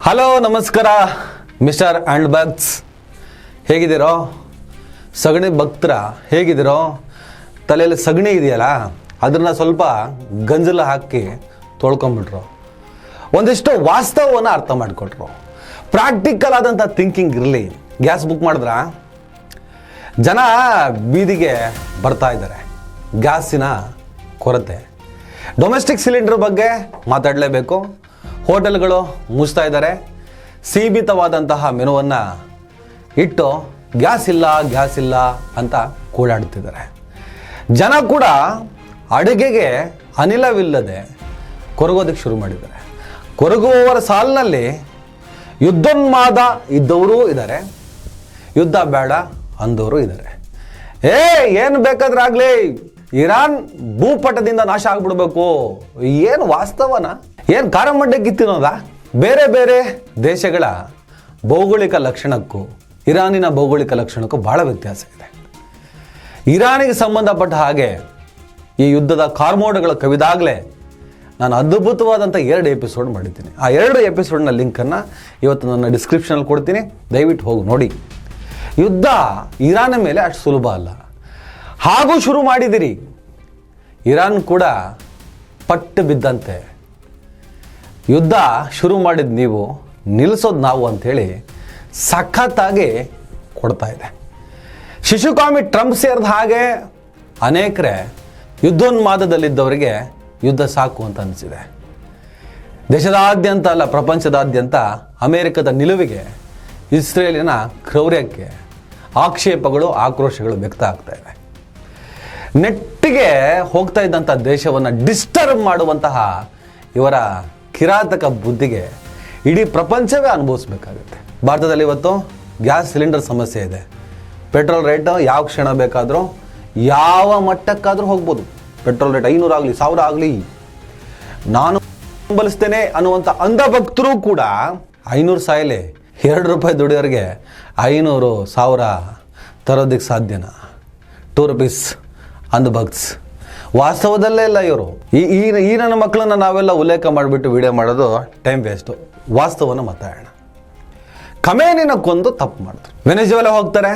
Hello ನಮಸ್ಕಾರ mister and ಭಕ್ತ್ಸ್, ಹೇಗಿದ್ದೀರೋ? ಸಗಣಿ ಭಕ್ತರ ಹೇಗಿದ್ದೀರೋ? ತಲೆಯಲ್ಲಿ ಸಗಣಿ ಇದೆಯಲ್ಲ, ಅದನ್ನು ಸ್ವಲ್ಪ ಗಂಜಲ ಹಾಕಿ ತೊಳ್ಕೊಂಬಿಟ್ರು. ಒಂದಿಷ್ಟು ವಾಸ್ತವವನ್ನು ಅರ್ಥ ಮಾಡಿಕೊಟ್ರು. ಪ್ರಾಕ್ಟಿಕಲ್ ಆದಂಥ ಥಿಂಕಿಂಗ್ ಇರಲಿ. ಗ್ಯಾಸ್ ಬುಕ್ ಮಾಡಿದ್ರ ಜನ ಬೀದಿಗೆ ಬರ್ತಾ ಇದ್ದಾರೆ. ಗ್ಯಾಸಿನ ಕೊರತೆ. ಡೊಮೆಸ್ಟಿಕ್ ಸಿಲಿಂಡರ್ ಬಗ್ಗೆ ಮಾತಾಡಲೇಬೇಕು. ಹೋಟೆಲ್ಗಳು ಮುಚ್ತಾ ಇದ್ದಾರೆ. ಸೀಮಿತವಾದಂತಹ ಮೆನುವನ್ನು ಇಟ್ಟು ಗ್ಯಾಸ್ ಇಲ್ಲ ಅಂತ ಕೂಡಾಡ್ತಿದ್ದಾರೆ. ಜನ ಕೂಡ ಅಡುಗೆಗೆ ಅನಿಲವಿಲ್ಲದೆ ಕೊರಗೋದಕ್ಕೆ ಶುರು ಮಾಡಿದ್ದಾರೆ. ಕೊರಗುವವರ ಸಾಲಿನಲ್ಲಿ ಯುದ್ಧೋನ್ಮಾದ ಇದ್ದವರು ಇದ್ದಾರೆ, ಯುದ್ಧ ಬೇಡ ಅಂದವರು ಇದ್ದಾರೆ. ಏನು ಬೇಕಾದ್ರೆ ಆಗಲಿ, ಇರಾನ್ ಭೂಪಟದಿಂದ ನಾಶ ಆಗ್ಬಿಡ್ಬೇಕು. ಏನು ವಾಸ್ತವನ? ಏನು ಕಾರಮಡ್ಡೆ ಕಿತ್ತಿನೋದ? ಬೇರೆ ಬೇರೆ ದೇಶಗಳ ಭೌಗೋಳಿಕ ಲಕ್ಷಣಕ್ಕೂ ಇರಾನಿನ ಭೌಗೋಳಿಕ ಲಕ್ಷಣಕ್ಕೂ ಬಹಳ ವ್ಯತ್ಯಾಸ ಇದೆ. ಇರಾನಿಗೆ ಸಂಬಂಧಪಟ್ಟ ಹಾಗೆ ಈ ಯುದ್ಧದ ಕಾರ್ಮೋಡಗಳು ಕವಿದಾಗಲೇ ನಾನು ಅದ್ಭುತವಾದಂಥ 2 ಎಪಿಸೋಡ್ ಮಾಡಿದ್ದೀನಿ. ಆ 2 ಎಪಿಸೋಡ್ನ ಲಿಂಕನ್ನು ಇವತ್ತು ನನ್ನ ಡಿಸ್ಕ್ರಿಪ್ಷನಲ್ಲಿ ಕೊಡ್ತೀನಿ, ದಯವಿಟ್ಟು ಹೋಗಿ ನೋಡಿ. ಯುದ್ಧ ಇರಾನ್ ಮೇಲೆ ಅಷ್ಟು ಸುಲಭ ಅಲ್ಲ. ಹಾಗೂ ಶುರು ಮಾಡಿದಿರಿ. ಇರಾನ್ ಕೂಡ ಪಟ್ಟು ಬಿದ್ದಂತೆ. ಯುದ್ಧ ಶುರು ಮಾಡಿದ ನೀವು, ನಿಲ್ಲಿಸೋದು ನಾವು ಅಂಥೇಳಿ ಸಖತ್ತಾಗಿ ಕೊಡ್ತಾ ಇದೆ. ಶಿಶುಕಾಮಿ ಟ್ರಂಪ್ ಸೇರಿದ ಹಾಗೆ ಅನೇಕರೇ ಯುದ್ಧೋನ್ಮಾದದಲ್ಲಿದ್ದವರಿಗೆ ಯುದ್ಧ ಸಾಕು ಅಂತ ಅನಿಸಿದೆ. ದೇಶದಾದ್ಯಂತ ಅಲ್ಲ, ಪ್ರಪಂಚದಾದ್ಯಂತ ಅಮೆರಿಕದ ನಿಲುವಿಗೆ, ಇಸ್ರೇಲಿನ ಕ್ರೌರ್ಯಕ್ಕೆ ಆಕ್ಷೇಪಗಳು, ಆಕ್ರೋಶಗಳು ವ್ಯಕ್ತ ಆಗ್ತಾ ಇದೆ. ನೆಟ್ಟಿಗೆ ಹೋಗ್ತಾ ಇದ್ದಂಥ ದೇಶವನ್ನು ಡಿಸ್ಟರ್ಬ್ ಮಾಡುವಂತಹ ಇವರ ಕಿರಾತಕ ಬುದ್ಧಿಗೆ ಇಡೀ ಪ್ರಪಂಚವೇ ಅನುಭವಿಸ್ಬೇಕಾಗುತ್ತೆ. ಭಾರತದಲ್ಲಿ ಇವತ್ತು ಗ್ಯಾಸ್ ಸಿಲಿಂಡರ್ ಸಮಸ್ಯೆ ಇದೆ. ಪೆಟ್ರೋಲ್ ರೇಟ್ ಯಾವ ಕ್ಷಣ ಬೇಕಾದರೂ, ಯಾವ ಮಟ್ಟಕ್ಕಾದರೂ ಹೋಗ್ಬೋದು. ಪೆಟ್ರೋಲ್ ರೇಟ್ 500 ಆಗಲಿ 1000 ಆಗಲಿ, ನಾನು ಬೆಂಬಲಿಸ್ತೇನೆ ಅನ್ನುವಂಥ ಅಂಧ ಭಕ್ತರು ಕೂಡ 500 ಸಾಯಲಿ, 2 ರೂಪಾಯಿ ದುಡಿಯೋರಿಗೆ 500 1000 ತರೋದಕ್ಕೆ ಸಾಧ್ಯನಾ? 2 rupees ಅಂಧ ಭಕ್ತ್ಸ್. ವಾಸ್ತವದಲ್ಲೇ ಇಲ್ಲ ಇವರು. ಈ ನನ್ನ ಮಕ್ಕಳನ್ನ ನಾವೆಲ್ಲ ಉಲ್ಲೇಖ ಮಾಡಿಬಿಟ್ಟು ವಿಡಿಯೋ ಮಾಡೋದು ಟೈಮ್ ವೇಸ್ಟು. ವಾಸ್ತವವನ್ನು ಮಾತಾಡೋಣ. ಖಮೇನಿನ ಕೊಂದು ತಪ್ಪು ಮಾಡಿದ್ರು. ವೆನೆಜುವೆಲಾ ಹೋಗ್ತಾರೆ,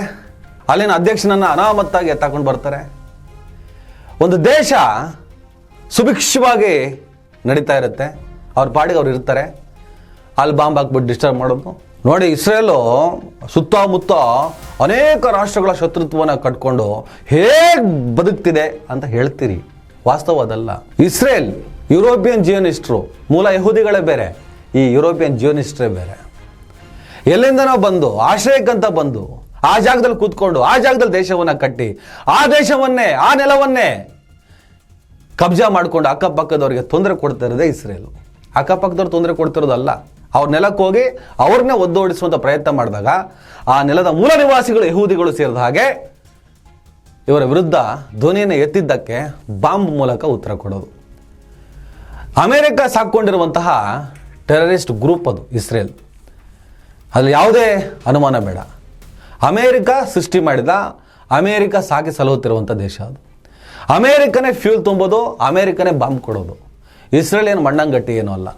ಅಲ್ಲಿನ ಅಧ್ಯಕ್ಷನನ್ನು ಅನಾಮತ್ತಾಗಿ ಎತ್ತಾಕೊಂಡು ಬರ್ತಾರೆ. ಒಂದು ದೇಶ ಸುಭಿಕ್ಷವಾಗಿ ನಡೀತಾ ಇರುತ್ತೆ, ಅವ್ರ ಪಾಡಿಗೆ ಅವ್ರು ಇರ್ತಾರೆ. ಅಲ್ಲಿ ಬಾಂಬ್ ಹಾಕ್ಬಿಟ್ಟು ಡಿಸ್ಟರ್ಬ್ ಮಾಡೋದು ನೋಡಿ. ಇಸ್ರೇಲು ಸುತ್ತಮುತ್ತ ಅನೇಕ ರಾಷ್ಟ್ರಗಳ ಶತ್ರುತ್ವವನ್ನು ಕಟ್ಕೊಂಡು ಹೇಗೆ ಬದುಕ್ತಿದೆ ಅಂತ ಹೇಳ್ತೀರಿ. ವಾಸ್ತವ ಅದಲ್ಲ. ಇಸ್ರೇಲ್ ಯುರೋಪಿಯನ್ ಜಿಯೋನಿಸ್ಟ್ರು, ಮೂಲ ಯಹೂದಿಗಳೇ ಬೇರೆ, ಈ ಯುರೋಪಿಯನ್ ಜಿಯೋನಿಸ್ಟ್ರೇ ಬೇರೆ. ಎಲ್ಲಿಂದನೋ ಬಂದು ಆಶ್ರಯಕ್ಕಂತ ಬಂದು ಆ ಜಾಗದಲ್ಲಿ ಕೂತ್ಕೊಂಡು ಆ ಜಾಗದಲ್ಲಿ ದೇಶವನ್ನು ಕಟ್ಟಿ ಆ ದೇಶವನ್ನೇ, ಆ ನೆಲವನ್ನೇ ಕಬ್ಜಾ ಮಾಡಿಕೊಂಡು ಅಕ್ಕಪಕ್ಕದವ್ರಿಗೆ ತೊಂದರೆ ಕೊಡ್ತಾ ಇರೋದೇ ಇಸ್ರೇಲು. ಅಕ್ಕಪಕ್ಕದವ್ರು ತೊಂದರೆ ಕೊಡ್ತಿರೋದಲ್ಲ. ಅವ್ರ ನೆಲಕ್ಕೆ ಹೋಗಿ ಅವ್ರನ್ನೇ ಒದ್ದೋಡಿಸುವಂಥ ಪ್ರಯತ್ನ ಮಾಡಿದಾಗ ಆ ನೆಲದ ಮೂಲ ನಿವಾಸಿಗಳು ಯಹೂದಿಗಳು ಸೇರಿದ ಹಾಗೆ ಇವರ ವಿರುದ್ಧ ಧ್ವನಿಯನ್ನು ಎತ್ತಿದ್ದಕ್ಕೆ ಬಾಂಬ್ ಮೂಲಕ ಉತ್ತರ ಕೊಡೋದು. ಅಮೆರಿಕ ಸಾಕೊಂಡಿರುವಂತಹ ಟೆರರಿಸ್ಟ್ ಗ್ರೂಪ್ ಅದು ಇಸ್ರೇಲ್. ಅಲ್ಲಿ ಯಾವುದೇ ಅನುಮಾನ ಬೇಡ. ಅಮೇರಿಕ ಸೃಷ್ಟಿ ಮಾಡಿದ, ಅಮೇರಿಕ ಸಾಕಿ ಸಲಹುತ್ತಿರುವಂಥ ದೇಶ ಅದು. ಅಮೇರಿಕನೇ ಫ್ಯೂಲ್ ತುಂಬೋದು, ಅಮೇರಿಕನೇ ಬಾಂಬ್ ಕೊಡೋದು. ಇಸ್ರೇಲ್ ಏನು ಮಣ್ಣಂಗಟ್ಟಿ ಏನೂ ಅಲ್ಲ.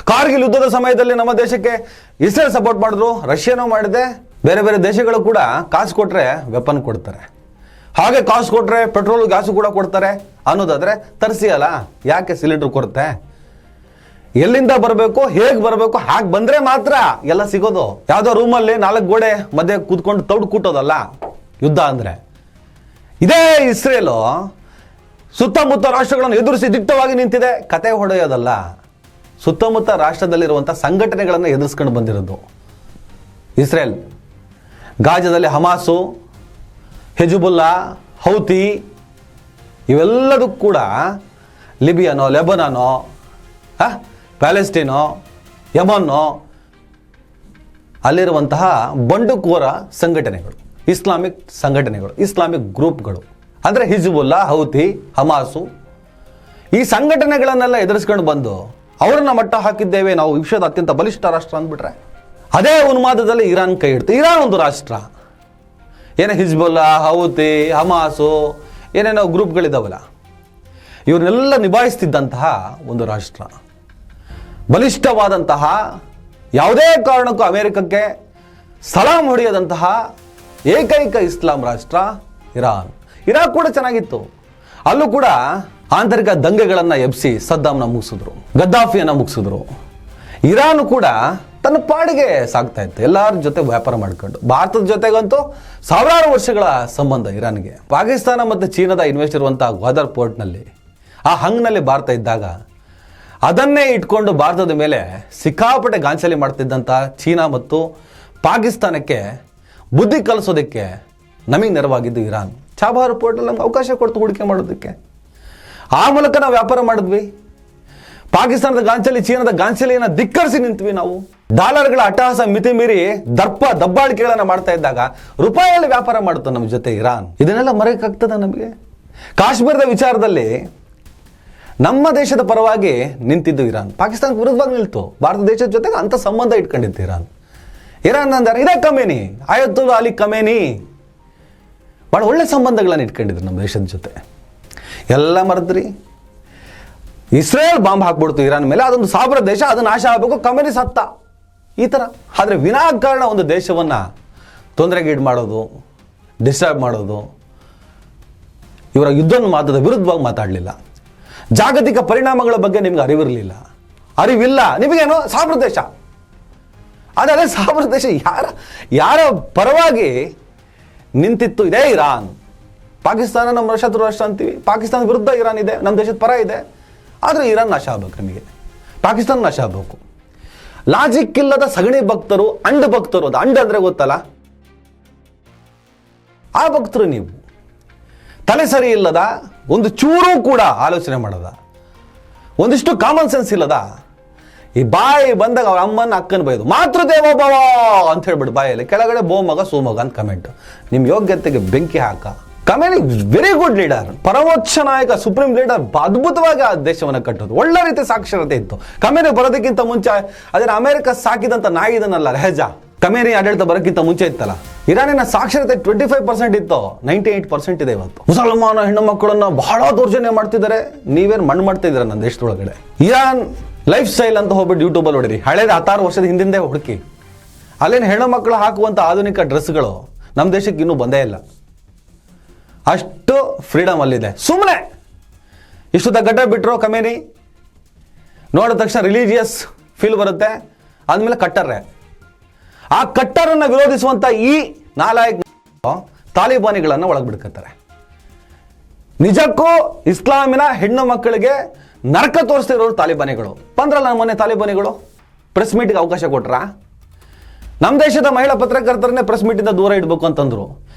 ಕಾರ್ಗಿಲ್ ಯುದ್ಧದ ಸಮಯದಲ್ಲಿ ನಮ್ಮ ದೇಶಕ್ಕೆ ಇಸ್ರೇಲ್ ಸಪೋರ್ಟ್ ಮಾಡಿದ್ರು, ರಷ್ಯಾನೂ ಮಾಡಿದೆ. ಬೇರೆ ಬೇರೆ ದೇಶಗಳು ಕೂಡ ಕಾಸು ಕೊಟ್ಟರೆ ವೆಪನ್ ಕೊಡ್ತಾರೆ, ಹಾಗೆ ಕಾಸು ಕೊಟ್ಟರೆ ಪೆಟ್ರೋಲ್ ಗ್ಯಾಸು ಕೂಡ ಕೊಡ್ತಾರೆ ಅನ್ನೋದಾದರೆ ತರಿಸಿ ಅಲ್ಲ. ಯಾಕೆ ಸಿಲಿಂಡರ್ ಕೊರತೆ? ಎಲ್ಲಿಂದ ಬರಬೇಕು, ಹೇಗೆ ಬರಬೇಕು, ಹಾಗೆ ಬಂದರೆ ಮಾತ್ರ ಎಲ್ಲ ಸಿಗೋದು. ಯಾವುದೋ ರೂಮಲ್ಲಿ 4 ಗೋಡೆ ಮಧ್ಯೆ ಕೂತ್ಕೊಂಡು ತೌಡು ಕೂಟೋದಲ್ಲ ಯುದ್ಧ ಅಂದರೆ. ಇದೇ ಇಸ್ರೇಲು ಸುತ್ತಮುತ್ತ ರಾಷ್ಟ್ರಗಳನ್ನು ಎದುರಿಸಿ ದಿಟ್ಟವಾಗಿ ನಿಂತಿದೆ. ಕತೆ ಹೊಡೆಯೋದಲ್ಲ. ಸುತ್ತಮುತ್ತ ರಾಷ್ಟ್ರದಲ್ಲಿರುವಂಥ ಸಂಘಟನೆಗಳನ್ನು ಎದುರಿಸ್ಕೊಂಡು ಬಂದಿರೋದು ಇಸ್ರೇಲ್. ಗಾಜಾದಲ್ಲಿ ಹಮಾಸು, ಹೆಜುಬುಲ್ಲಾ, ಹೌತಿ, ಇವೆಲ್ಲದೂ ಕೂಡ ಲಿಬಿಯನೋ, ಲೆಬನಾನೋ, ಪ್ಯಾಲೆಸ್ಟೀನೋ, ಯಮನ್ನೋ ಅಲ್ಲಿರುವಂತಹ ಬಂಡುಕೋರ ಸಂಘಟನೆಗಳು, ಇಸ್ಲಾಮಿಕ್ ಸಂಘಟನೆಗಳು, ಇಸ್ಲಾಮಿಕ್ ಗ್ರೂಪ್ಗಳು. ಅಂದರೆ ಹಿಜ್ಬುಲ್ಲಾ, ಹೌತಿ, ಹಮಾಸು, ಈ ಸಂಘಟನೆಗಳನ್ನೆಲ್ಲ ಎದುರಿಸ್ಕೊಂಡು ಬಂದು ಅವ್ರನ್ನ ಮಟ್ಟ ಹಾಕಿದ್ದೇವೆ ನಾವು, ವಿಶ್ವದ ಅತ್ಯಂತ ಬಲಿಷ್ಠ ರಾಷ್ಟ್ರ ಅಂದ್ಬಿಟ್ರೆ ಅದೇ ಉನ್ಮಾದದಲ್ಲಿ ಇರಾನ್ ಕೈ ಇಡ್ತು. ಇರಾನ್ ಒಂದು ರಾಷ್ಟ್ರ. ಏನೇ ಹಿಜ್ಬುಲ್ಲಾ, ಹೌತಿ, ಹಮಾಸು, ಏನೇನೋ ಗ್ರೂಪ್ಗಳಿದ್ದಾವಲ್ಲ, ಇವ್ರನ್ನೆಲ್ಲ ನಿಭಾಯಿಸ್ತಿದ್ದಂತಹ ಒಂದು ರಾಷ್ಟ್ರ. ಬಲಿಷ್ಠವಾದಂತಹ ಯಾವುದೇ ಕಾರಣಕ್ಕೂ ಅಮೆರಿಕಕ್ಕೆ ಸಲಾಂ ಹೊಡೆಯದಂತಹ ಏಕೈಕ ಇಸ್ಲಾಂ ರಾಷ್ಟ್ರ ಇರಾನ್. ಇರಾಕ್ ಕೂಡ ಚೆನ್ನಾಗಿತ್ತು, ಅಲ್ಲೂ ಕೂಡ ಆಂತರಿಕ ದಂಗೆಗಳನ್ನು ಎಬ್ಬಿಸಿ ಸದ್ದಾಂನ ಮುಗಿಸಿದ್ರು, ಗದ್ದಾಫಿಯನ್ನು ಮುಗಿಸಿದ್ರು. ಇರಾನ್ ಕೂಡ ತನ್ನ ಪಾಡಿಗೆ ಸಾಗ್ತಾ ಇತ್ತು, ಎಲ್ಲರ ಜೊತೆ ವ್ಯಾಪಾರ ಮಾಡ್ಕೊಂಡು. ಭಾರತದ ಜೊತೆಗಂತೂ ಸಾವಿರಾರು ವರ್ಷಗಳ ಸಂಬಂಧ ಇರಾನ್ಗೆ. ಪಾಕಿಸ್ತಾನ ಮತ್ತು ಚೀನಾದ ಇನ್ವೆಸ್ಟ್ ಇರುವಂಥ ಗ್ವಾದರ್ ಪೋರ್ಟ್ನಲ್ಲಿ, ಆ ಹಂಗ್ನಲ್ಲಿ ಭಾರತ ಇದ್ದಾಗ ಅದನ್ನೇ ಇಟ್ಕೊಂಡು ಭಾರತದ ಮೇಲೆ ಸಿಕ್ಕಾಪಟ್ಟೆ ಗಾಂಚಲಿ ಮಾಡ್ತಿದ್ದಂಥ ಚೀನಾ ಮತ್ತು ಪಾಕಿಸ್ತಾನಕ್ಕೆ ಬುದ್ಧಿ ಕಲಿಸೋದಕ್ಕೆ ನಮಗೆ ನೆರವಾಗಿದ್ದು ಇರಾನ್. ಚಾಬಹಾರ್ ಪೋರ್ಟಲ್ಲಿ ನಮ್ಗೆ ಅವಕಾಶ ಕೊಡ್ತು ಹೂಡಿಕೆ ಮಾಡೋದಕ್ಕೆ. ಆ ಮೂಲಕ ನಾವು ವ್ಯಾಪಾರ ಮಾಡಿದ್ವಿ. ಪಾಕಿಸ್ತಾನದ ಗಾಂಚಲಿ, ಚೀನಾದ ಗಾಂಚಲಿಯನ್ನು ಧಿಕ್ಕರಿಸಿ ನಿಂತ್ವಿ ನಾವು. ಡಾಲರ್ಗಳ ಅಟ್ಟಹಾಸ ಮಿತಿ ಮೀರಿ ದಬ್ಬಾಳಿಕೆಗಳನ್ನು ಮಾಡ್ತಾ ಇದ್ದಾಗ ರೂಪಾಯಿಯಲ್ಲಿ ವ್ಯಾಪಾರ ಮಾಡುತ್ತೆ ನಮ್ಮ ಜೊತೆ ಇರಾನ್. ಇದನ್ನೆಲ್ಲ ಮರೆಯಕ್ಕಾಗ್ತದ ನಮಗೆ? ಕಾಶ್ಮೀರದ ವಿಚಾರದಲ್ಲಿ ನಮ್ಮ ದೇಶದ ಪರವಾಗಿ ನಿಂತಿದ್ದು ಇರಾನ್, ಪಾಕಿಸ್ತಾನಕ್ಕೆ ವಿರುದ್ಧವಾಗಿ ನಿಲ್ತು. ಭಾರತ ದೇಶದ ಜೊತೆಗೆ ಅಂಥ ಸಂಬಂಧ ಇಟ್ಕೊಂಡಿತ್ತು ಇರಾನ್. ಇರಾನ್ ಅಂದರೆ ಇದೇ ಕಮೇನಿ, ಆಯತುಲ್ಲಾ ಅಲಿ ಕಮೇನಿ ಭಾಳ ಒಳ್ಳೆ ಸಂಬಂಧಗಳನ್ನು ಇಟ್ಕೊಂಡಿದ್ರು ನಮ್ಮ ದೇಶದ ಜೊತೆ. ಎಲ್ಲ ಮರೆದ್ರಿ. ಇಸ್ರೇಲ್ ಬಾಂಬ್ ಹಾಕ್ಬಿಡ್ತು ಇರಾನ್ ಮೇಲೆ, ಅದೊಂದು ಸಾಬ್ರ ದೇಶ, ಅದು ನಾಶ ಆಗಬೇಕು, ಕಮೇನಿ ಸತ್ತ, ಈ ಥರ. ಆದರೆ ವಿನಾಕಾರಣ ಒಂದು ದೇಶವನ್ನು ತೊಂದರೆಗೀಡು ಮಾಡೋದು, ಡಿಸ್ಟರ್ಬ್ ಮಾಡೋದು, ಇವರ ಯುದ್ಧೋನ್ಮಾದದ ವಿರುದ್ಧವಾಗಿ ಮಾತಾಡಲಿಲ್ಲ. ಜಾಗತಿಕ ಪರಿಣಾಮಗಳ ಬಗ್ಗೆ ನಿಮ್ಗೆ ಅರಿವಿಲ್ಲ. ನಿಮಗೇನು ಸಾಬ್ರ ದೇಶ, ಆದರೆ ಸಾಬ್ರ ದೇಶ ಯಾರ ಪರವಾಗಿ ನಿಂತಿತ್ತು? ಇದೇ ಇರಾನ್. ಪಾಕಿಸ್ತಾನ ನಮ್ಮ ಶತ್ರು ರಾಷ್ಟ್ರ ಅಂತೀವಿ, ಪಾಕಿಸ್ತಾನದ ವಿರುದ್ಧ ಇರಾನ್ ಇದೆ, ನಮ್ಮ ದೇಶದ ಪರ ಇದೆ. ಆದರೆ ಇರಾನ್ ನಾಶ ಆಗಬೇಕು, ನಿಮಗೆ ಪಾಕಿಸ್ತಾನ ನಾಶ ಆಗಬೇಕು. ಲಾಜಿಕ್ ಇಲ್ಲದ ಸಗಣಿ ಭಕ್ತರು, ಅಂಡ್ ಭಕ್ತರು. ಅದು ಅಂಡ್ ಅಂದರೆ ಗೊತ್ತಲ್ಲ, ಆ ಭಕ್ತರು ನೀವು. ತಲೆ ಸರಿ ಇಲ್ಲದ, ಒಂದು ಚೂರು ಕೂಡ ಆಲೋಚನೆ ಮಾಡದ, ಒಂದಿಷ್ಟು ಕಾಮನ್ ಸೆನ್ಸ್ ಇಲ್ಲದ, ಈ ಬಾಯಿ ಬಂದಾಗ ಅವ್ರ ಅಮ್ಮನ ಅಕ್ಕನ ಬೈದು ಮಾತೃದೇವೋಭವ ಅಂತ ಹೇಳ್ಬಿಟ್ಟು ಬಾಯಲ್ಲಿ ಕೆಳಗಡೆ ಬೋಮಗ ಸೋಮಗ ಅಂತ ಕಮೆಂಟ್. ನಿಮ್ಮ ಯೋಗ್ಯತೆಗೆ ಬೆಂಕಿ ಹಾಕ. ಕಮೇನಿ ವೆರಿ ಗುಡ್ ಲೀಡರ್, ಪರಮೋಚ್ಚ ನಾಯಕ, ಸುಪ್ರೀಂ ಲೀಡರ್. ಅದ್ಭುತವಾಗಿ ಆ ದೇಶವನ್ನು ಕಟ್ಟೋದು, ಒಳ್ಳೆ ರೀತಿ ಸಾಕ್ಷರತೆ ಇತ್ತು. ಕಮೇನಿ ಬರೋದಕ್ಕಿಂತ ಮುಂಚೆ ಅದನ್ನ ಅಮೆರಿಕ ಸಾಕಿದಂತ ನಾಯಿ ಇದನ್ನಲ್ಲ ರೆಹಜಾ. ಕಮೇನಿ ಆಡಳಿತ ಬರೋಕ್ಕಿಂತ ಮುಂಚೆ ಇತ್ತಲ್ಲ, ಇರಾನಿನ ಸಾಕ್ಷರತೆ 25% ಇತ್ತು, 98% ಇದೆ ಇವತ್ತು. ಮುಸಲ್ಮಾನ ಹೆಣ್ಣು ಮಕ್ಕಳನ್ನ ಬಹಳ ದೌರ್ಜನ್ಯ ಮಾಡ್ತಿದ್ದಾರೆ. ನೀವೇನು ಮಣ್ಣು ಮಾಡ್ತಾ ಇದ್ದೀರಾ ನನ್ನ ದೇಶದೊಳಗಡೆ? ಇರಾನ್ ಲೈಫ್ ಸ್ಟೈಲ್ ಅಂತ ಹೋಗ್ಬಿಟ್ಟು ಯೂಟ್ಯೂಬಲ್ಲಿ ಹೊಡಿರಿ, ಹಳೇದು 16 ವರ್ಷದ ಹಿಂದಿಂದೆ ಹುಡುಕಿ. ಅಲ್ಲೇನು ಹೆಣ್ಣು ಮಕ್ಕಳು ಹಾಕುವಂಥ ಆಧುನಿಕ ಡ್ರೆಸ್ಗಳು ನಮ್ಮ ದೇಶಕ್ಕೆ ಇನ್ನೂ ಬಂದೇ ಇಲ್ಲ. ಅಷ್ಟು ಫ್ರೀಡಮ್ ಅಲ್ಲಿದೆ. ಸುಮ್ಮನೆ ಇಷ್ಟು ಗಡ್ಡ ಬಿಟ್ಟರು ಕಮೇನಿ, ನೋಡಿದ ತಕ್ಷಣ ರಿಲಿಜಿಯಸ್ ಫೀಲ್ ಬರುತ್ತೆ. ಆದಮೇಲೆ ಕಟ್ಟರ್ರೆ. ಆ ಕಟ್ಟರನ್ನು ವಿರೋಧಿಸುವಂಥ ಈ ನಾಲಾಯಕ್ ತಾಲಿಬಾನಿಗಳನ್ನು ಒಳಗ್ಬಿಡ್ಕತ್ತಾರೆ. ನಿಜಕ್ಕೂ ಇಸ್ಲಾಮಿನ ಹೆಣ್ಣು ಮಕ್ಕಳಿಗೆ ನರಕ ತೋರಿಸ್ತಿರೋರು ತಾಲಿಬಾನಿಗಳು. ಬಂದ್ರಲ್ಲ ನಮ್ಮ ಮೊನ್ನೆ ತಾಲಿಬಾನಿಗಳು ಪ್ರೆಸ್ ಮೀಟಿಗೆ ಅವಕಾಶ ಕೊಟ್ರ. ನಮ್ಮ ದೇಶದ ಮಹಿಳಾ ಪತ್ರಕರ್ತರನ್ನೇ ಪ್ರೆಸ್ ಮೀಟಿಂದ ದೂರ ಇಡಬೇಕು ಅಂತಂದ್ರು.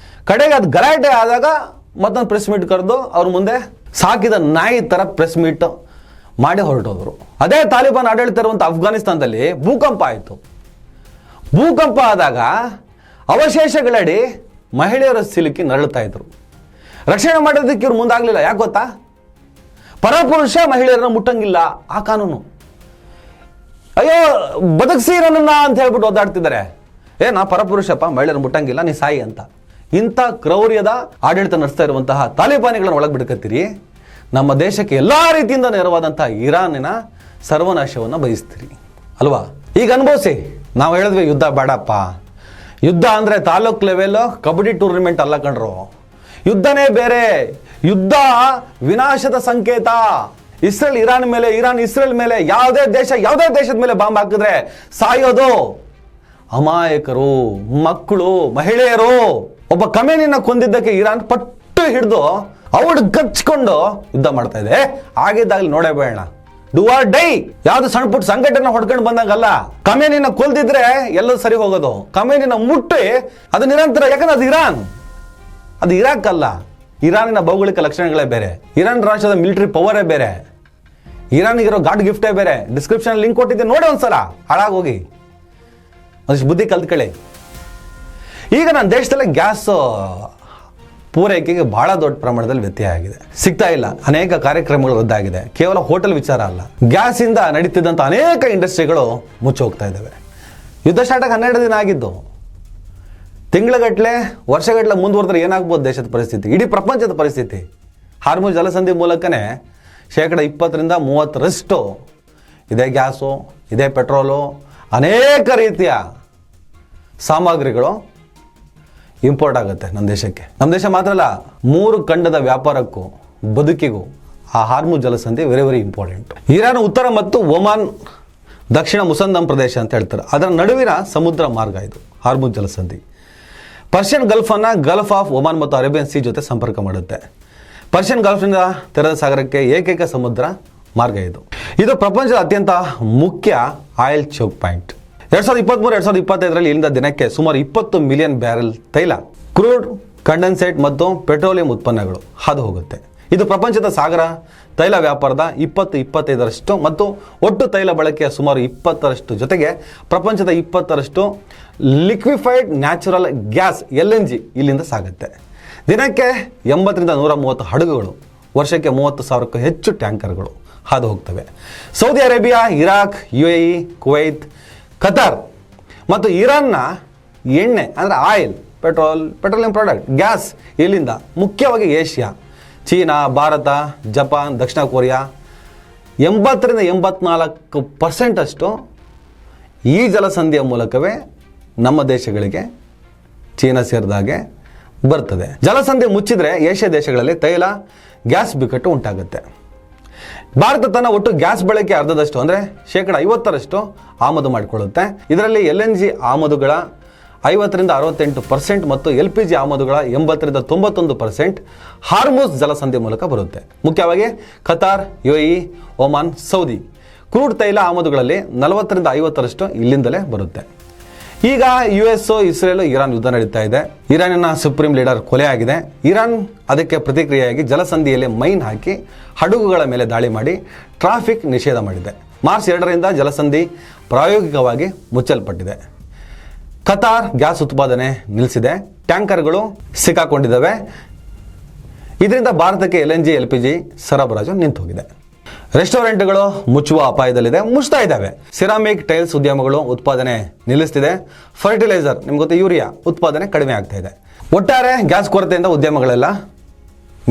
ಕಡೆಗೆ ಅದು ಗಲಾಟೆ ಆದಾಗ ಮತ್ತೊಂದು ಪ್ರೆಸ್ ಮೀಟ್ ಕರೆದು ಅವ್ರ ಮುಂದೆ ಸಾಕಿದ ನಾಯಿ ಥರ ಪ್ರೆಸ್ ಮೀಟ್ ಮಾಡಿ ಹೊರಟೋದ್ರು. ಅದೇ ತಾಲಿಬಾನ್ ಆಡಳಿತ ಇರುವಂಥ ಅಫ್ಘಾನಿಸ್ತಾನದಲ್ಲಿ ಭೂಕಂಪ ಆಯಿತು. ಭೂಕಂಪ ಆದಾಗ ಅವಶೇಷಗಳಡಿ ಮಹಿಳೆಯರ ಸಿಲುಕಿ ನರಳುತ್ತಾ ಇದ್ರು. ರಕ್ಷಣೆ ಮಾಡೋದಕ್ಕೆ ಇವ್ರು ಮುಂದಾಗಲಿಲ್ಲ. ಯಾಕೆ ಗೊತ್ತಾ? ಪರಪುರುಷ ಮಹಿಳೆಯರನ್ನ ಮುಟ್ಟಂಗಿಲ್ಲ ಆ ಕಾನೂನು. ಅಯ್ಯೋ ಬದುಕ್ಸಿ ನನ್ನನ್ನ ಅಂತ ಹೇಳ್ಬಿಟ್ಟು ಓದಾಡ್ತಿದ್ದಾರೆ. ನಾ ಪರಪುರುಷಪ್ಪ, ಮಹಿಳೆಯರನ್ನ ಮುಟ್ಟಂಗಿಲ್ಲ, ನೀ ಸಾಯಿ ಅಂತ. ಇಂಥ ಕ್ರೌರ್ಯದ ಆಡಳಿತ ನಡೆಸ್ತಾ ಇರುವಂತಹ ತಾಲಿಬಾನಿಗಳನ್ನು ಒಳಗೆ ಬಿಡ್ಕತ್ತೀರಿ. ನಮ್ಮ ದೇಶಕ್ಕೆ ಎಲ್ಲ ರೀತಿಯಿಂದ ನೆರವಾದಂತಹ ಇರಾನಿನ ಸರ್ವನಾಶವನ್ನು ಬಯಸ್ತೀರಿ ಅಲ್ವಾ? ಈಗ ಅನುಭವಿಸಿ. ನಾವು ಹೇಳಿದ್ವಿ ಯುದ್ಧ ಬೇಡಪ್ಪ, ಯುದ್ಧ ಅಂದರೆ ತಾಲೂಕ್ ಲೆವೆಲ್ ಕಬಡ್ಡಿ ಟೂರ್ನಿಮೆಂಟ್ ಅಲ್ಲ ಕಣ್ರು. ಯುದ್ಧನೇ ಬೇರೆ. ಯುದ್ಧ ವಿನಾಶದ ಸಂಕೇತ. ಇಸ್ರೇಲ್ ಇರಾನ್ ಮೇಲೆ, ಇರಾನ್ ಇಸ್ರೇಲ್ ಮೇಲೆ, ಯಾವುದೇ ದೇಶದ ಮೇಲೆ ಬಾಂಬ್ ಹಾಕಿದ್ರೆ ಸಾಯೋದು ಅಮಾಯಕರು, ಮಕ್ಕಳು, ಮಹಿಳೆಯರು. ಒಬ್ಬ ಕಮೇನಿನ ಕೊಂದಿದ್ದಕ್ಕೆ ಇರಾನ್ ಪಟ್ಟು ಹಿಡಿದು ಅವಳು ಗಚ್ಕೊಂಡು ಯುದ್ಧ ಮಾಡ್ತಾ ಇದೆ. ಆಗಿದ್ದಾಗಲಿ ನೋಡೇ ಬೇಡ. Do or die. ಯಾವ್ದು ಸಣ್ಣ ಪುಟ್ಟ ಸಂಘಟನೆ ಹೊಡ್ಕೊಂಡು ಬಂದಂಗಲ್ಲ. ಕಮೇನಿನ ಕೊಲ್ದಿದ್ರೆ ಎಲ್ಲರೂ ಸರಿ ಹೋಗೋದು. ಕಮೇನಿನ ಮುಟ್ಟಿ ಅದು ನಿರಂತರ. ಯಾಕಂದ್ರೆ ಅದು ಇರಾನ್, ಅದು ಇರಾಕ್ ಅಲ್ಲ. ಇರಾನಿನ ಭೌಗೋಳಿಕ ಲಕ್ಷಣಗಳೇ ಬೇರೆ, ಇರಾನ್ ರಾಷ್ಟ್ರದ ಮಿಲಿಟರಿ ಪವರೇ ಬೇರೆ, ಇರಾನಿಗಿರೋ ಗಾಡ್ ಗಿಫ್ಟೇ ಬೇರೆ. ಡಿಸ್ಕ್ರಿಪ್ಷನ್ ಲಿಂಕ್ ಕೊಟ್ಟಿದ್ದೆ, ನೋಡಿ ಒಂದ್ಸಲ, ಹಾಳಾಗೋಗಿ ಒಂದಿಷ್ಟು ಬುದ್ಧಿ ಕಲ್ತ್ಕೊಳ್ಳಿ. ಈಗ ನನ್ನ ದೇಶದಲ್ಲೇ ಗ್ಯಾಸ್ ಪೂರೈಕೆಗೆ ಬಹಳ ದೊಡ್ಡ ಪ್ರಮಾಣದಲ್ಲಿ ವ್ಯತ್ಯಯ ಆಗಿದೆ, ಸಿಗ್ತಾ ಇಲ್ಲ. ಅನೇಕ ಕಾರ್ಯಕ್ರಮಗಳು ರದ್ದಾಗಿದೆ. ಕೇವಲ ಹೋಟೆಲ್ ವಿಚಾರ ಅಲ್ಲ, ಗ್ಯಾಸ್ ಇಂದ ನಡೀತಿದ್ದಂಥ ಅನೇಕ ಇಂಡಸ್ಟ್ರಿಗಳು ಮುಚ್ಚಿ ಹೋಗ್ತಾ ಇದ್ದಾವೆ. ಯುದ್ಧ ಸ್ಟಾರ್ಟ್ ಆಗಿ 12 ದಿನ ಆಗಿದ್ದು. ತಿಂಗಳಗಟ್ಟಲೆ, ವರ್ಷಗಟ್ಟಲೆ ಮುಂದುವರೆದ್ರೆ ಏನಾಗ್ಬೋದು ದೇಶದ ಪರಿಸ್ಥಿತಿ, ಇಡೀ ಪ್ರಪಂಚದ ಪರಿಸ್ಥಿತಿ? ಹಾರ್ಮುಜ್ ಜಲಸಂಧಿ ಮೂಲಕನೇ 20% 30% ಇದೇ ಗ್ಯಾಸು, ಇದೇ ಪೆಟ್ರೋಲು, ಅನೇಕ ರೀತಿಯ ಸಾಮಗ್ರಿಗಳು ಇಂಪೋರ್ಟ್ ಆಗುತ್ತೆ ನಮ್ಮ ದೇಶಕ್ಕೆ. ನಮ್ಮ ದೇಶ ಮಾತ್ರ ಅಲ್ಲ, 3 ಖಂಡದ ವ್ಯಾಪಾರಕ್ಕೂ ಬದುಕಿಗೂ ಆ ಹಾರ್ಮುಜ್ ಜಲಸಂಧಿ ವೆರಿ ವೆರಿ ಇಂಪಾರ್ಟೆಂಟ್. ಇರಾನ್ ಉತ್ತರ ಮತ್ತು ಒಮಾನ್ ದಕ್ಷಿಣ ಮುಸಂದಂ ಪ್ರದೇಶ ಅಂತ ಹೇಳ್ತಾರೆ. ಅದರ ನಡುವಿನ ಸಮುದ್ರ ಮಾರ್ಗ ಇದು ಹಾರ್ಮುಜ್ ಜಲಸಂಧಿ. ಪರ್ಷಿಯನ್ ಗಲ್ಫನ್ನು ಗಲ್ಫ್ ಆಫ್ ಒಮಾನ್ ಮತ್ತು ಅರೇಬಿಯನ್ ಸಿ ಜೊತೆ ಸಂಪರ್ಕ ಮಾಡುತ್ತೆ. ಪರ್ಷಿಯನ್ ಗಲ್ಫ್ನಿಂದ ತೆರೆದ ಸಾಗರಕ್ಕೆ ಏಕೈಕ ಸಮುದ್ರ ಮಾರ್ಗ ಇದು. ಇದು ಪ್ರಪಂಚದ ಅತ್ಯಂತ ಮುಖ್ಯ ಆಯಿಲ್ ಚೋಕ್ ಪಾಯಿಂಟ್. 2023-2025 ಇಲ್ಲಿಂದ ದಿನಕ್ಕೆ ಸುಮಾರು 20 ಮಿಲಿಯನ್ ಬ್ಯಾರೆಲ್ ತೈಲ, ಕ್ರೂಡ್, ಕಂಡೆನ್ಸೇಟ್ ಮತ್ತು ಪೆಟ್ರೋಲಿಯಂ ಉತ್ಪನ್ನಗಳು ಹಾದು ಹೋಗುತ್ತೆ. ಇದು ಪ್ರಪಂಚದ ಸಾಗರ ತೈಲ ವ್ಯಾಪಾರದ 20-25% ಮತ್ತು ಒಟ್ಟು ತೈಲ ಬಳಕೆಯ ಸುಮಾರು 20% ಜೊತೆಗೆ ಪ್ರಪಂಚದ 20% ಲಿಕ್ವಿಫೈಡ್ ನ್ಯಾಚುರಲ್ ಗ್ಯಾಸ್ LNG ಇಲ್ಲಿಂದ ಸಾಗುತ್ತೆ. ದಿನಕ್ಕೆ 80-130 ಹಡಗುಗಳು, ವರ್ಷಕ್ಕೆ 30,000ಕ್ಕೂ ಹೆಚ್ಚು ಟ್ಯಾಂಕರ್ಗಳು ಹಾದು ಹೋಗ್ತವೆ. Saudi Arabia, Iraq, UAE, Kuwait, Qatar ಮತ್ತು ಇರಾನ್ನ ಎಣ್ಣೆ ಅಂದರೆ ಆಯಿಲ್, ಪೆಟ್ರೋಲಿಯಂ ಪ್ರಾಡಕ್ಟ್, ಗ್ಯಾಸ್ ಇಲ್ಲಿಂದ ಮುಖ್ಯವಾಗಿ ಏಷ್ಯಾ, ಚೀನಾ, ಭಾರತ, ಜಪಾನ್, ದಕ್ಷಿಣ ಕೊರಿಯಾ 80-84% ಅಷ್ಟು ಈ ಜಲಸಂಧಿಯ ಮೂಲಕವೇ ನಮ್ಮ ದೇಶಗಳಿಗೆ ಚೀನಾ ಸೇರಿದಾಗೆ ಬರ್ತದೆ. ಜಲಸಂಧಿ ಮುಚ್ಚಿದ್ರೆ ಏಷ್ಯಾ ದೇಶಗಳಲ್ಲಿ ತೈಲ ಗ್ಯಾಸ್ ಬಿಕ್ಕಟ್ಟು ಉಂಟಾಗುತ್ತೆ. ಭಾರತ ತನ್ನ ಒಟ್ಟು ಗ್ಯಾಸ್ ಬಳಕೆ ಅರ್ಧದಷ್ಟು ಅಂದರೆ 50% ಆಮದು ಮಾಡಿಕೊಳ್ಳುತ್ತೆ. ಇದರಲ್ಲಿ LNG ಆಮದುಗಳ 50-68% ಮತ್ತು LPG ಆಮದುಗಳ 80-91% ಹಾರ್ಮುಜ್ ಜಲಸಂಧಿ ಮೂಲಕ ಬರುತ್ತೆ. ಮುಖ್ಯವಾಗಿ Qatar, UAE, Oman, Saudi. Crude ತೈಲ ಆಮದುಗಳಲ್ಲಿ 40-50% ಇಲ್ಲಿಂದಲೇ ಬರುತ್ತೆ. ಈಗ US, ಇಸ್ರೇಲ್, ಇರಾನ್ ಯುದ್ಧ ನಡೀತಾ ಇದೆ. ಇರಾನಿನ ಸುಪ್ರೀಂ ಲೀಡರ್ ಕೊಲೆ ಆಗಿದೆ. ಇರಾನ್ ಅದಕ್ಕೆ ಪ್ರತಿಕ್ರಿಯೆಯಾಗಿ ಜಲಸಂಧಿಯಲ್ಲಿ ಮೈನ್ ಹಾಕಿ ಹಡಗುಗಳ ಮೇಲೆ ದಾಳಿ ಮಾಡಿ ಟ್ರಾಫಿಕ್ ನಿಷೇಧ ಮಾಡಿದೆ. ಮಾರ್ಚ್ 2ರಿಂದ ಜಲಸಂಧಿ ಪ್ರಾಯೋಗಿಕವಾಗಿ ಮುಚ್ಚಲ್ಪಟ್ಟಿದೆ. ಕತಾರ್ ಗ್ಯಾಸ್ ಉತ್ಪಾದನೆ ನಿಲ್ಲಿಸಿದೆ. ಟ್ಯಾಂಕರ್ಗಳು ಸಿಕ್ಕಾಕೊಂಡಿದ್ದಾವೆ. ಇದರಿಂದ ಭಾರತಕ್ಕೆ LNG, LPG ಸರಬರಾಜು ನಿಂತು ಹೋಗಿದೆ. ರೆಸ್ಟೋರೆಂಟ್ಗಳು ಮುಚ್ಚುವ ಅಪಾಯದಲ್ಲಿದೆ, ಮುಚ್ತಾ ಇದ್ದಾವೆ. ಸಿರಾಮಿಕ್ ಟೈಲ್ಸ್ ಉದ್ಯಮಗಳು ಉತ್ಪಾದನೆ ನಿಲ್ಲಿಸ್ತಿದೆ. ಫರ್ಟಿಲೈಸರ್, ನಿಮ್ಗೆ ಗೊತ್ತಾ, ಯೂರಿಯಾ ಉತ್ಪಾದನೆ ಕಡಿಮೆ ಆಗ್ತಾ ಇದೆ. ಒಟ್ಟಾರೆ ಗ್ಯಾಸ್ ಕೊರತೆಯಿಂದ ಉದ್ಯಮಗಳೆಲ್ಲ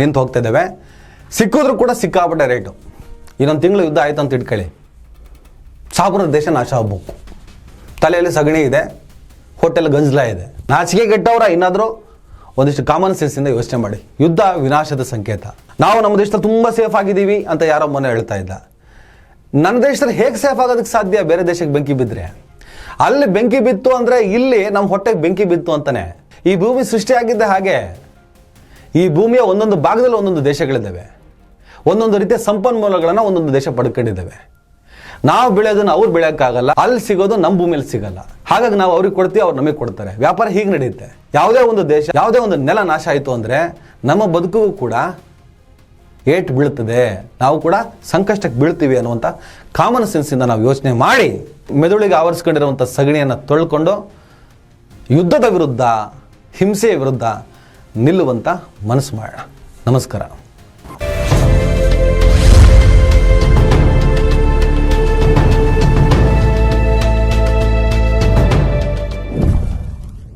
ನಿಂತು ಹೋಗ್ತಾ ಇದ್ದಾವೆ. ಸಿಕ್ಕಿದ್ರೂ ಕೂಡ ಸಿಕ್ಕಾಪಟ್ಟೆ ರೇಟು. ಇನ್ನೊಂದು ತಿಂಗಳು ಯುದ್ಧ ಆಯ್ತು ಅಂತ ಇಟ್ಕೊಳ್ಳಿ, ಸಾವಿರ ದೇಶ ನಾಶ ಆಗ್ಬೇಕು. ತಲೆಯಲ್ಲಿ ಸಗಣಿ ಇದೆ, ಹೋಟೆಲ್ ಗಂಜಲ ಇದೆ. ನಾಚಿಕೆ ಗೆಟ್ಟವರ ಇನ್ನಾದರೂ ಒಂದಿಷ್ಟು ಕಾಮನ್ ಸೆನ್ಸಿಂದ ಯೋಚನೆ ಮಾಡಿ. ಯುದ್ಧ ವಿನಾಶದ ಸಂಕೇತ. ನಾವು ನಮ್ಮ ದೇಶದಲ್ಲಿ ತುಂಬ ಸೇಫ್ ಆಗಿದ್ದೀವಿ ಅಂತ ಯಾರೋ ಮೊನ್ನೆ ಹೇಳ್ತಾ ಇದ್ದ. ನನ್ನ ದೇಶದಲ್ಲಿ ಹೇಗೆ ಸೇಫ್ ಆಗೋದಕ್ಕೆ ಸಾಧ್ಯ? ಬೇರೆ ದೇಶಕ್ಕೆ ಬೆಂಕಿ ಬಿದ್ದರೆ. ಅಲ್ಲಿ ಬೆಂಕಿ ಬಿತ್ತು ಅಂದರೆ ಇಲ್ಲಿ ನಮ್ಮ ಹೊಟ್ಟೆಗೆ ಬೆಂಕಿ ಬಿತ್ತು ಅಂತಾನೆ. ಈ ಭೂಮಿ ಸೃಷ್ಟಿಯಾಗಿದ್ದೆ ಹಾಗೆ. ಈ ಭೂಮಿಯ ಒಂದೊಂದು ಭಾಗದಲ್ಲಿ ಒಂದೊಂದು ದೇಶಗಳಿದ್ದಾವೆ. ಒಂದೊಂದು ರೀತಿಯ ಸಂಪನ್ಮೂಲಗಳನ್ನು ಒಂದೊಂದು ದೇಶ ಪಡ್ಕೊಂಡಿದ್ದಾವೆ. ನಾವು ಬೆಳೆಯೋದನ್ನು ಅವ್ರು ಬೆಳೆಯೋಕ್ಕಾಗಲ್ಲ. ಅಲ್ಲಿ ಸಿಗೋದು ನಮ್ಮ ಭೂಮಿಯಲ್ಲಿ ಸಿಗಲ್ಲ. ಹಾಗಾಗಿ ನಾವು ಅವ್ರಿಗೆ ಕೊಡ್ತೀವಿ, ಅವ್ರು ನಮಗೆ ಕೊಡ್ತಾರೆ. ವ್ಯಾಪಾರ ಹೀಗೆ ನಡೆಯುತ್ತೆ. ಯಾವುದೇ ಒಂದು ದೇಶ, ಯಾವುದೇ ಒಂದು ನೆಲ ನಾಶ ಆಯಿತು ಅಂದರೆ ನಮ್ಮ ಬದುಕಿಗೂ ಕೂಡ ಏಟು ಬೀಳ್ತದೆ. ನಾವು ಕೂಡ ಸಂಕಷ್ಟಕ್ಕೆ ಬೀಳ್ತೀವಿ ಅನ್ನುವಂಥ ಕಾಮನ್ ಸೆನ್ಸಿಂದ ನಾವು ಯೋಚನೆ ಮಾಡಿ ಮೆದುಳಿಗೆ ಆವರಿಸ್ಕೊಂಡಿರುವಂಥ ಸಗಣಿಯನ್ನು ತೊಳ್ಕೊಂಡು ಯುದ್ಧದ ವಿರುದ್ಧ, ಹಿಂಸೆಯ ವಿರುದ್ಧ ನಿಲ್ಲುವಂಥ ಮನಸ್ಸು ಮಾಡೋಣ. ನಮಸ್ಕಾರ.